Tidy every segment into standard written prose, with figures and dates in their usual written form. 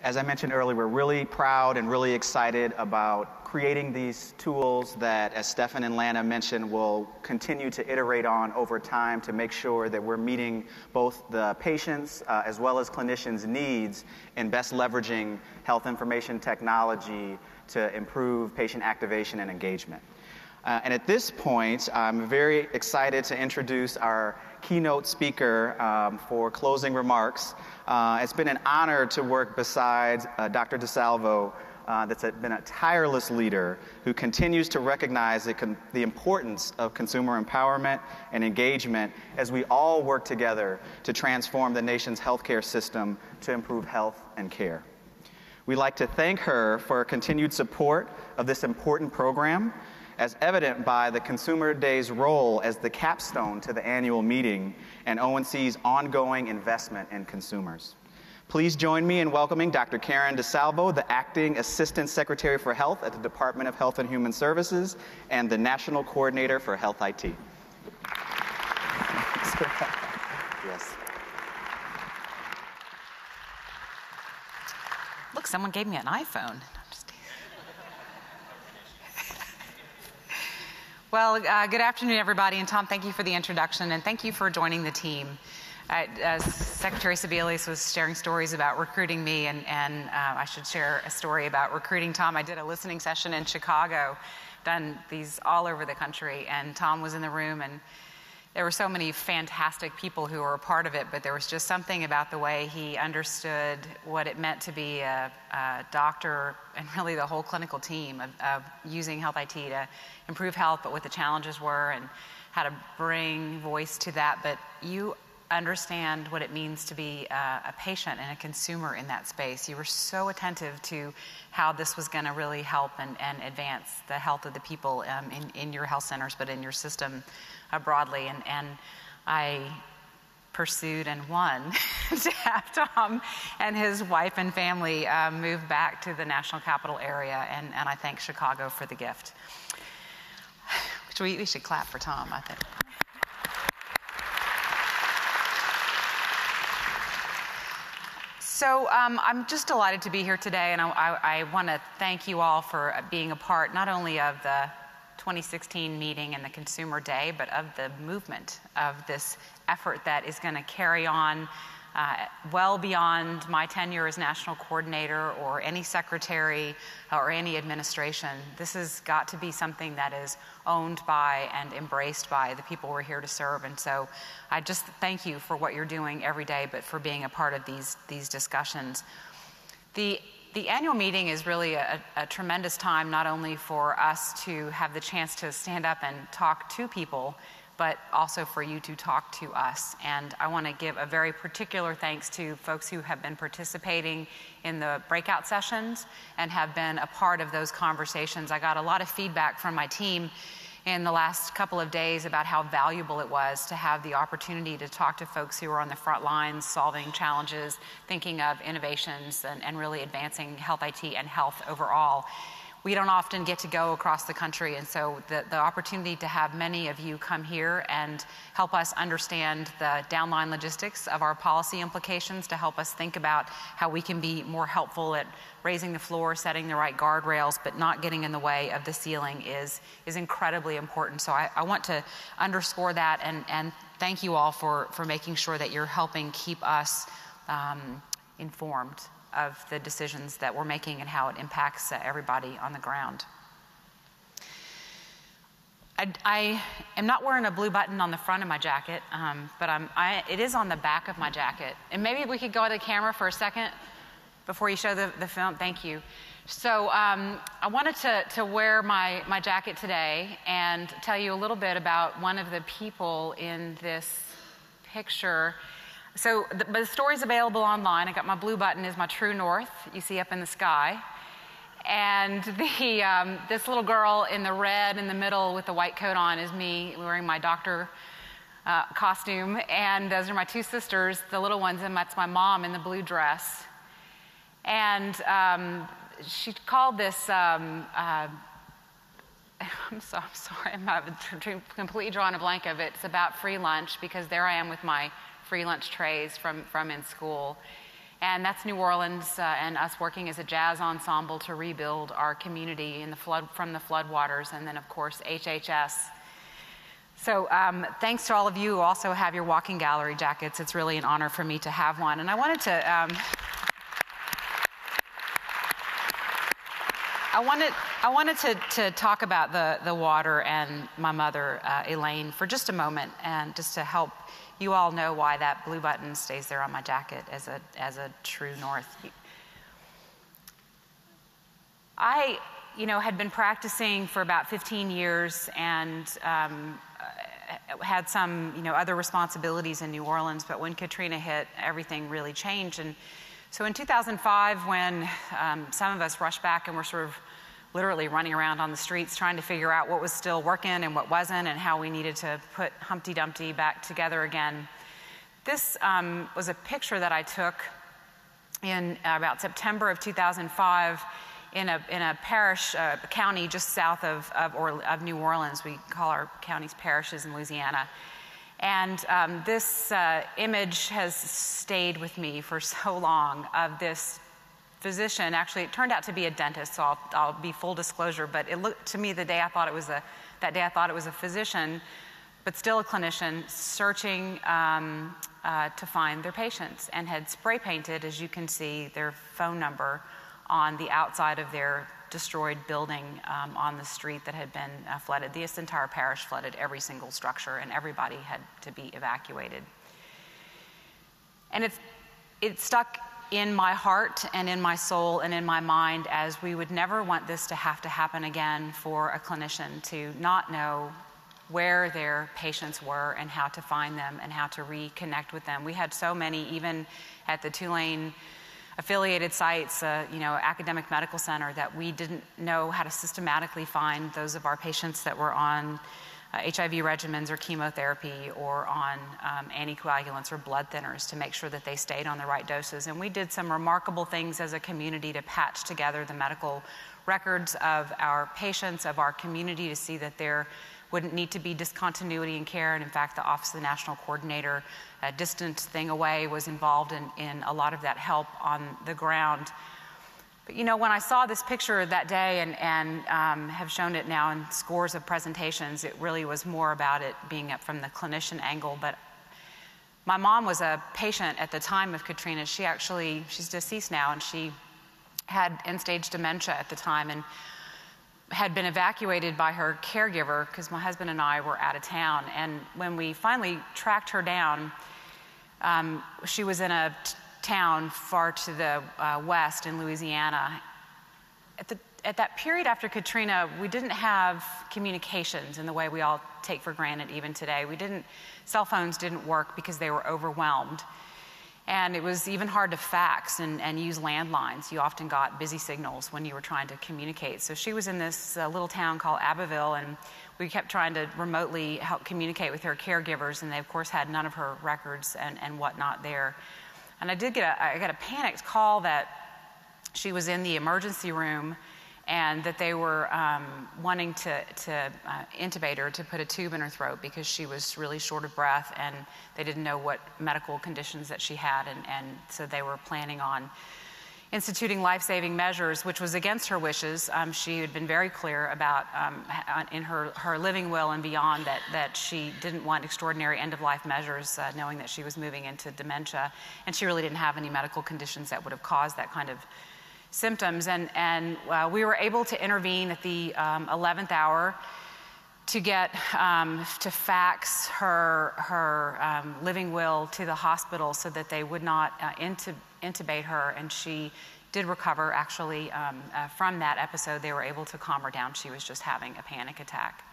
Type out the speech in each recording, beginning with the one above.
As I mentioned earlier, we're really proud and really excited about creating these tools that, as Stefan and Lana mentioned, will continue to iterate on over time to make sure that we're meeting both the patients as well as clinicians' needs in best leveraging health information technology to improve patient activation and engagement. And at this point, I'm very excited to introduce our keynote speaker for closing remarks. It's been an honor to work beside Dr. DeSalvo, that's been a tireless leader who continues to recognize the importance of consumer empowerment and engagement as we all work together to transform the nation's healthcare system to improve health and care. We'd like to thank her for her continued support of this important program, as evident by the Consumer Day's role as the capstone to the annual meeting and ONC's ongoing investment in consumers. Please join me in welcoming Dr. Karen DeSalvo, the Acting Assistant Secretary for Health at the Department of Health and Human Services and the National Coordinator for Health IT. Yes. Look, someone gave me an iPhone. Well, good afternoon, everybody. And Tom, thank you for the introduction, and thank you for joining the team. Secretary Sebelius was sharing stories about recruiting me, and I should share a story about recruiting Tom. I did a listening session in Chicago, done these all over the country, and Tom was in the room, and there were so many fantastic people who were a part of it, but there was just something about the way he understood what it meant to be a doctor and really the whole clinical team of using Health IT to improve health, but what the challenges were and how to bring voice to that. But you understand what it means to be a patient and a consumer in that space. You were so attentive to how this was going to really help and advance the health of the people in your health centers, but in your system broadly. And I pursued and won to have Tom and his wife and family move back to the National Capital area, and I thank Chicago for the gift. We should clap for Tom, I think. So I'm just delighted to be here today, and I want to thank you all for being a part not only of the 2016 meeting and the Consumer Day, but of the movement of this effort that is going to carry on well beyond my tenure as national coordinator or any secretary or any administration. This has got to be something that is owned by and embraced by the people we're here to serve. And so I just thank you for what you're doing every day, but for being a part of these discussions. The annual meeting is really a tremendous time, not only for us to have the chance to stand up and talk to people, but also for you to talk to us. And I want to give a very particular thanks to folks who have been participating in the breakout sessions and have been a part of those conversations. I got a lot of feedback from my team in the last couple of days about how valuable it was to have the opportunity to talk to folks who are on the front lines, solving challenges, thinking of innovations, and really advancing Health IT and health overall. We don't often get to go across the country, and so the opportunity to have many of you come here and help us understand the downline logistics of our policy implications, to help us think about how we can be more helpful at raising the floor, setting the right guardrails, but not getting in the way of the ceiling is incredibly important. So I want to underscore that and thank you all for making sure that you're helping keep us informed of the decisions that we're making and how it impacts everybody on the ground. I am not wearing a blue button on the front of my jacket, but it is on the back of my jacket. And maybe we could go to the camera for a second before you show the film. Thank you. So I wanted to wear my jacket today and tell you a little bit about one of the people in this picture. So the story's available online. I got my blue button is my true north, you see up in the sky. And this little girl in the red in the middle with the white coat on is me wearing my doctor costume. And those are my two sisters, the little ones, and that's my mom in the blue dress. And she called this, I'm sorry, I'm completely drawing a blank of it. It's about free lunch, because there I am with my free lunch trays from in school. And that's New Orleans and us working as a jazz ensemble to rebuild our community from the floodwaters, and then, of course, HHS. So thanks to all of you who also have your walking gallery jackets. It's really an honor for me to have one. And I wanted to talk about the water and my mother, Elaine, for just a moment, and just to help you all know why that blue button stays there on my jacket as a true north. I, had been practicing for about 15 years and had some, other responsibilities in New Orleans, but when Katrina hit, everything really changed. And so in 2005, when some of us rushed back and were sort of literally running around on the streets trying to figure out what was still working and what wasn't, and how we needed to put Humpty Dumpty back together again. This was a picture that I took in about September of 2005 in a parish, county just south of New Orleans. We call our counties parishes in Louisiana. And this image has stayed with me for so long, of this physician. Actually, it turned out to be a dentist, so I'll be full disclosure, but it looked to me that day I thought it was a physician, but still a clinician, searching to find their patients, and had spray painted, as you can see, their phone number on the outside of their destroyed building on the street that had been flooded. This entire parish flooded, every single structure, and everybody had to be evacuated. And it stuck in my heart and in my soul and in my mind, as we would never want this to have to happen again for a clinician to not know where their patients were and how to find them and how to reconnect with them. We had so many, even at the Tulane affiliated sites, academic medical center, that we didn't know how to systematically find those of our patients that were on HIV regimens or chemotherapy or on anticoagulants or blood thinners, to make sure that they stayed on the right doses. And we did some remarkable things as a community to patch together the medical records of our patients, of our community, to see that there wouldn't need to be discontinuity in care. And in fact, the Office of the National Coordinator, a distant thing away, was involved in a lot of that help on the ground. But when I saw this picture that day and have shown it now in scores of presentations, it really was more about it being from the clinician angle. But my mom was a patient at the time of Katrina. She's deceased now, and she had end-stage dementia at the time, and had been evacuated by her caregiver because my husband and I were out of town. And when we finally tracked her down, she was in a town far to the west in Louisiana. At that period after Katrina, we didn't have communications in the way we all take for granted even today. Cell phones didn't work because they were overwhelmed. And it was even hard to fax and use landlines. You often got busy signals when you were trying to communicate. So she was in this little town called Abbeville, and we kept trying to remotely help communicate with her caregivers, and they, of course, had none of her records and whatnot there. And I got a panicked call that she was in the emergency room and that they were wanting to intubate her, to put a tube in her throat, because she was really short of breath, and they didn't know what medical conditions that she had, and so they were planning on instituting life-saving measures, which was against her wishes. She had been very clear about, in her living will and beyond, that she didn't want extraordinary end-of-life measures, knowing that she was moving into dementia, and she really didn't have any medical conditions that would have caused that kind of symptoms. And we were able to intervene at the 11th hour to get to fax her living will to the hospital so that they would not intubate her, and she did recover. Actually, from that episode, they were able to calm her down. She was just having a panic attack.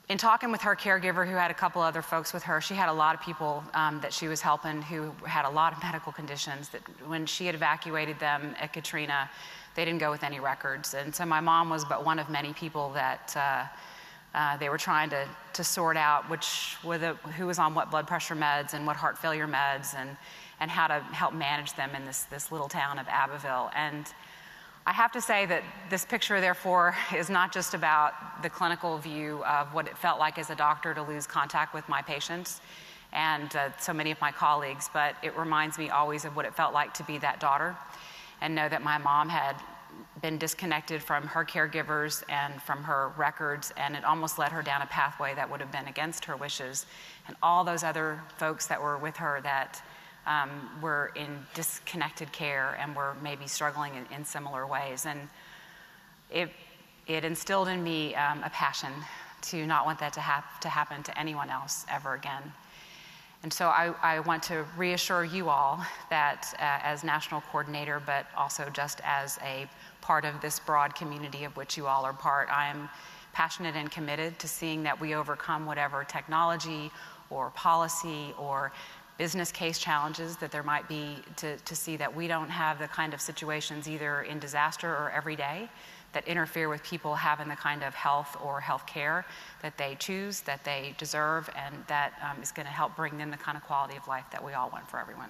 In talking with her caregiver, who had a couple other folks with her, she had a lot of people that she was helping who had a lot of medical conditions, that when she had evacuated them at Katrina, they didn't go with any records. And so my mom was but one of many people that they were trying to sort out who was on what blood pressure meds and what heart failure meds, and how to help manage them in this little town of Abbeville. And I have to say that this picture, therefore, is not just about the clinical view of what it felt like as a doctor to lose contact with my patients and so many of my colleagues, but it reminds me always of what it felt like to be that daughter and know that my mom had been disconnected from her caregivers and from her records, and it almost led her down a pathway that would have been against her wishes. And all those other folks that were with her that were in disconnected care and were maybe struggling in similar ways. And it instilled in me a passion to not want that to happen to anyone else ever again. And so I want to reassure you all that as national coordinator, but also just as a part of this broad community of which you all are part, I am passionate and committed to seeing that we overcome whatever technology or policy or business case challenges that there might be to see that we don't have the kind of situations either in disaster or every day that interfere with people having the kind of health or health care that they choose, that they deserve, and that is going to help bring them the kind of quality of life that we all want for everyone.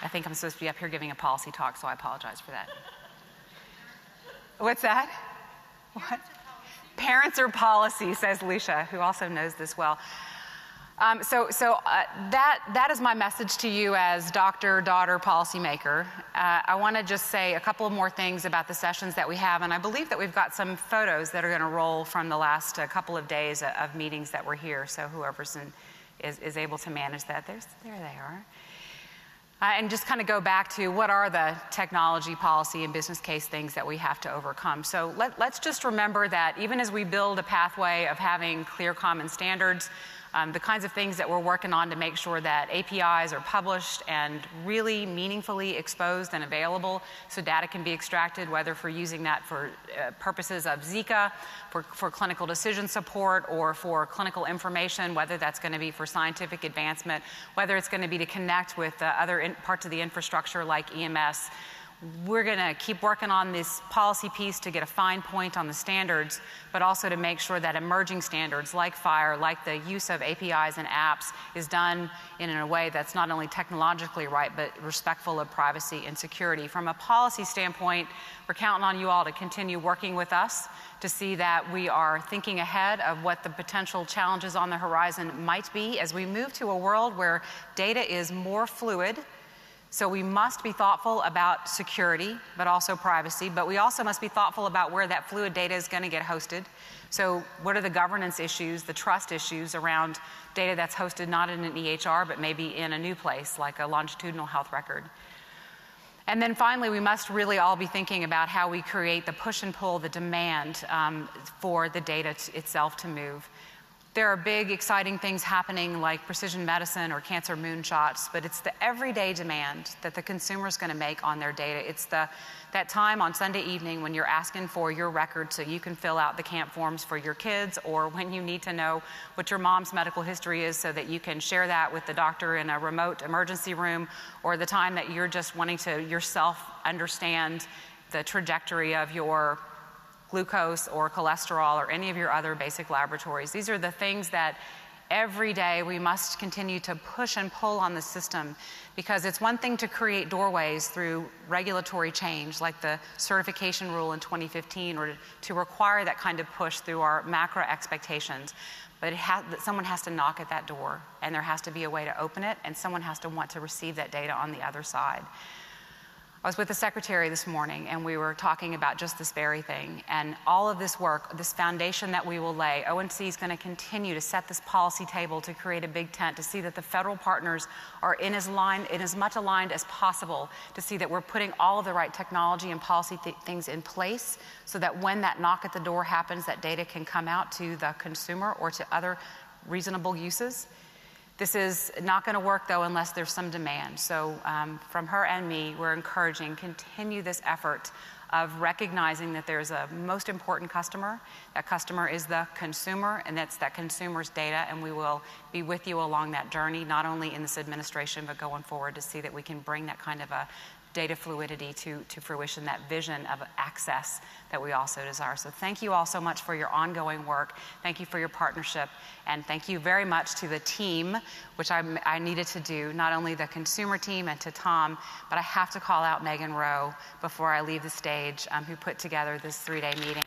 I think I'm supposed to be up here giving a policy talk, so I apologize for that. What's that? What? Parents or policy, says Lucia, who also knows this well. That is my message to you as doctor, daughter, policymaker. I want to just say a couple more things about the sessions that we have, and I believe that we've got some photos that are going to roll from the last couple of days of meetings that were here, so whoever's is able to manage that. There they are. And just kind of go back to what are the technology, policy, and business case things that we have to overcome. So let's just remember that even as we build a pathway of having clear common standards, the kinds of things that we're working on to make sure that APIs are published and really meaningfully exposed and available so data can be extracted, whether for using that for purposes of Zika, for clinical decision support, or for clinical information, whether that's going to be for scientific advancement, whether it's going to be to connect with other parts of the infrastructure like EMS. We're going to keep working on this policy piece to get a fine point on the standards, but also to make sure that emerging standards like FHIR, like the use of APIs and apps, is done in a way that's not only technologically right, but respectful of privacy and security. From a policy standpoint, we're counting on you all to continue working with us to see that we are thinking ahead of what the potential challenges on the horizon might be as we move to a world where data is more fluid. So we must be thoughtful about security, but also privacy, but we also must be thoughtful about where that fluid data is going to get hosted. So what are the governance issues, the trust issues around data that's hosted not in an EHR, but maybe in a new place, like a longitudinal health record? And then finally, we must really all be thinking about how we create the push and pull, the demand for the data itself to move. There are big, exciting things happening like precision medicine or cancer moonshots, but it's the everyday demand that the consumer is going to make on their data. It's that time on Sunday evening when you're asking for your record so you can fill out the CAMP forms for your kids, or when you need to know what your mom's medical history is so that you can share that with the doctor in a remote emergency room, or the time that you're just wanting to yourself understand the trajectory of your glucose or cholesterol or any of your other basic laboratories. These are the things that every day we must continue to push and pull on the system, because it's one thing to create doorways through regulatory change like the certification rule in 2015, or to require that kind of push through our macro expectations. But someone has to knock at that door, and there has to be a way to open it, and someone has to want to receive that data on the other side. I was with the secretary this morning, and we were talking about just this very thing. And all of this work, this foundation that we will lay, ONC is going to continue to set this policy table to create a big tent, to see that the federal partners are in as much aligned as possible, to see that we're putting all of the right technology and policy things in place so that when that knock at the door happens, that data can come out to the consumer or to other reasonable uses. This is not going to work, though, unless there's some demand. So from her and me, we're encouraging, continue this effort of recognizing that there's a most important customer. That customer is the consumer, and that's that consumer's data, and we will be with you along that journey, not only in this administration, but going forward, to see that we can bring that kind of a data fluidity to fruition, that vision of access that we also desire. So thank you all so much for your ongoing work. Thank you for your partnership. And thank you very much to the team, which I needed to do, not only the consumer team and to Tom, but I have to call out Megan Rowe before I leave the stage, who put together this 3-day meeting.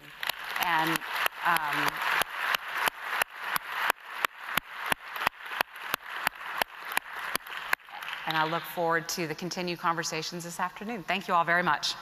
And I look forward to the continued conversations this afternoon. Thank you all very much.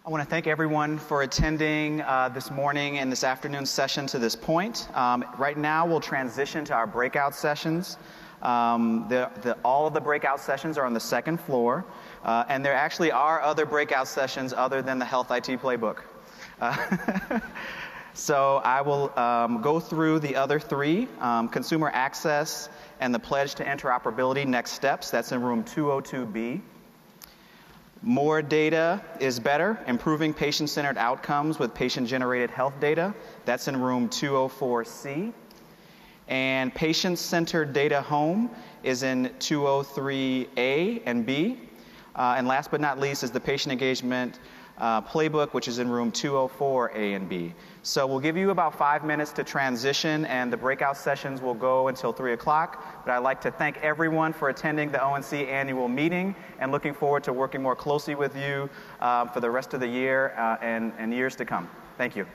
I want to thank everyone for attending this morning and this afternoon session to this point. Right now, we'll transition to our breakout sessions. All of the breakout sessions are on the second floor, and there actually are other breakout sessions other than the Health IT Playbook. So I will go through the other three, consumer access and the pledge to interoperability next steps. That's in room 202B. More data is better, improving patient-centered outcomes with patient-generated health data. That's in room 204C. And patient-centered data home is in 203A and B. And last but not least is the patient engagement playbook, which is in room 204A and B. So we'll give you about 5 minutes to transition, and the breakout sessions will go until 3 o'clock. But I'd like to thank everyone for attending the ONC annual meeting and looking forward to working more closely with you for the rest of the year and years to come. Thank you.